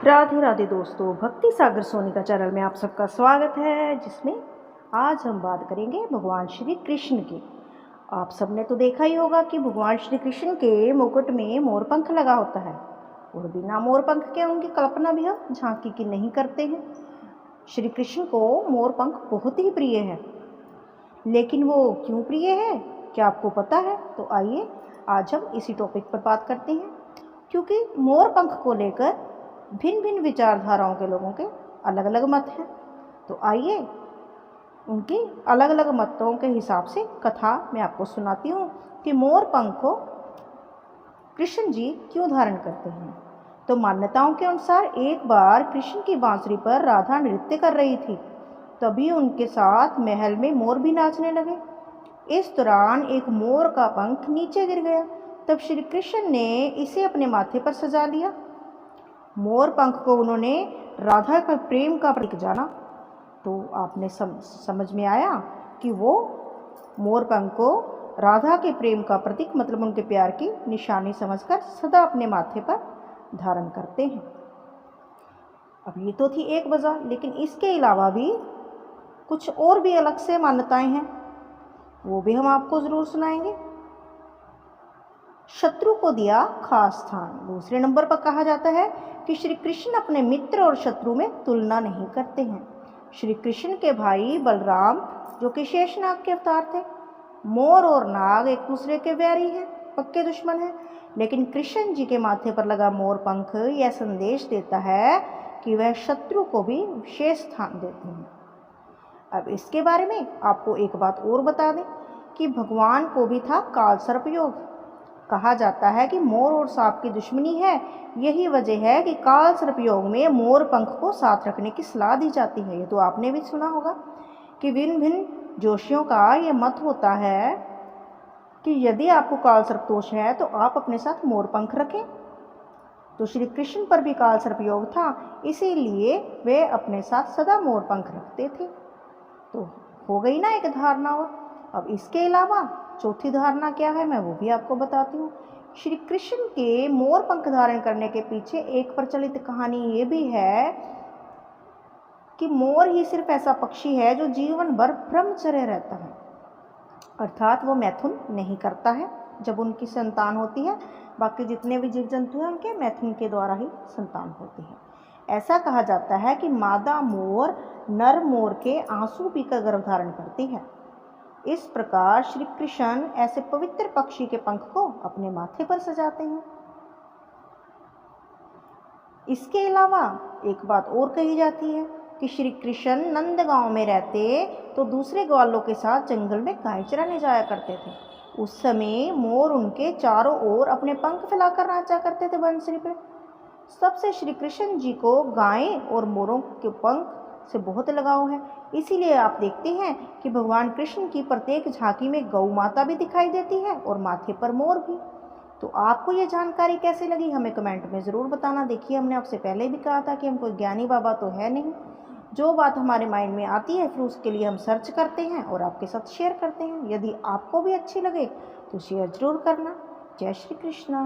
राधे राधे दोस्तों, भक्ति सागर सोनिका चैनल में आप सबका स्वागत है, जिसमें आज हम बात करेंगे भगवान श्री कृष्ण की। आप सबने तो देखा ही होगा कि भगवान श्री कृष्ण के मुकुट में मोरपंख लगा होता है और बिना मोरपंख के उनकी कल्पना भी हम झांकी की नहीं करते हैं। श्री कृष्ण को मोरपंख बहुत ही प्रिय है, लेकिन वो क्यों प्रिय है क्या आपको पता है? तो आइए आज हम इसी टॉपिक पर बात करते हैं, क्योंकि मोरपंख को लेकर भिन्न भिन्न विचारधाराओं के लोगों के अलग अलग मत हैं। तो आइए उनकी अलग अलग मतों के हिसाब से कथा मैं आपको सुनाती हूँ कि मोरपंख को कृष्ण जी क्यों धारण करते हैं। तो मान्यताओं के अनुसार एक बार कृष्ण की बांसुरी पर राधा नृत्य कर रही थी, तभी उनके साथ महल में मोर भी नाचने लगे। इस दौरान एक मोर का पंख नीचे गिर गया। तब श्री कृष्ण ने इसे अपने माथे पर सजा लिया। मोर पंख को उन्होंने राधा का प्रेम का प्रतीक जाना। तो आपने समझ में आया कि वो मोर पंख को राधा के प्रेम का प्रतीक मतलब उनके प्यार की निशानी समझकर सदा अपने माथे पर धारण करते हैं। अब ये तो थी एक वजह, लेकिन इसके अलावा भी कुछ और भी अलग से मान्यताएं हैं, वो भी हम आपको ज़रूर सुनाएंगे। शत्रु को दिया खास स्थान। दूसरे नंबर पर कहा जाता है कि श्री कृष्ण अपने मित्र और शत्रु में तुलना नहीं करते हैं। श्री कृष्ण के भाई बलराम, जो कि शेषनाग के अवतार थे, मोर और नाग एक दूसरे के वैरी हैं, पक्के दुश्मन हैं, लेकिन कृष्ण जी के माथे पर लगा मोर पंख यह संदेश देता है कि वह शत्रु को भी विशेष स्थान देते हैं। अब इसके बारे में आपको एक बात और बता दें कि भगवान को भी था काल सर्प योग। कहा जाता है कि मोर और सांप की दुश्मनी है, यही वजह है कि काल सर्प योग में मोर पंख को साथ रखने की सलाह दी जाती है। ये तो आपने भी सुना होगा कि भिन्न भिन्न जोशियों का यह मत होता है कि यदि आपको काल सर्प दोष है तो आप अपने साथ मोर पंख रखें। तो श्री कृष्ण पर भी काल सर्प योग था, इसीलिए वे अपने साथ सदा मोर पंख रखते थे। तो हो गई ना एक धारणा। और अब इसके अलावा चौथी धारणा क्या है, मैं वो भी आपको बताती हूँ। श्री कृष्ण के मोर पंख धारण करने के पीछे एक प्रचलित कहानी ये भी है कि मोर ही सिर्फ ऐसा पक्षी है जो जीवन भर ब्रह्मचर्य रहता है, अर्थात वो मैथुन नहीं करता है जब उनकी संतान होती है। बाकी जितने भी जीव जंतु हैं उनके मैथुन के द्वारा ही संतान होती है। ऐसा कहा जाता है कि मादा मोर नर मोर के आंसू पीकर गर्भ धारण करती है। इस प्रकार श्री कृष्ण ऐसे पवित्र पक्षी के पंख को अपने माथे पर सजाते हैं। इसके अलावा एक बात और कही जाती है कि श्री कृष्ण नंदगांव में रहते तो दूसरे ग्वालों के साथ जंगल में गाय चराने जाया करते थे। उस समय मोर उनके चारों ओर अपने पंख फैलाकर नाचा करते थे बंसरी पे। सबसे श्री कृष्ण जी को गायें और मोरों के पंख से बहुत लगाव है, इसीलिए आप देखते हैं कि भगवान कृष्ण की प्रत्येक झांकी में गौ माता भी दिखाई देती है और माथे पर मोर भी। तो आपको ये जानकारी कैसे लगी हमें कमेंट में ज़रूर बताना। देखिए, हमने आपसे पहले भी कहा था कि हम कोई ज्ञानी बाबा तो है नहीं, जो बात हमारे माइंड में आती है फिर उसके लिए हम सर्च करते हैं और आपके साथ शेयर करते हैं। यदि आपको भी अच्छी लगे तो शेयर ज़रूर करना। जय श्री कृष्णा।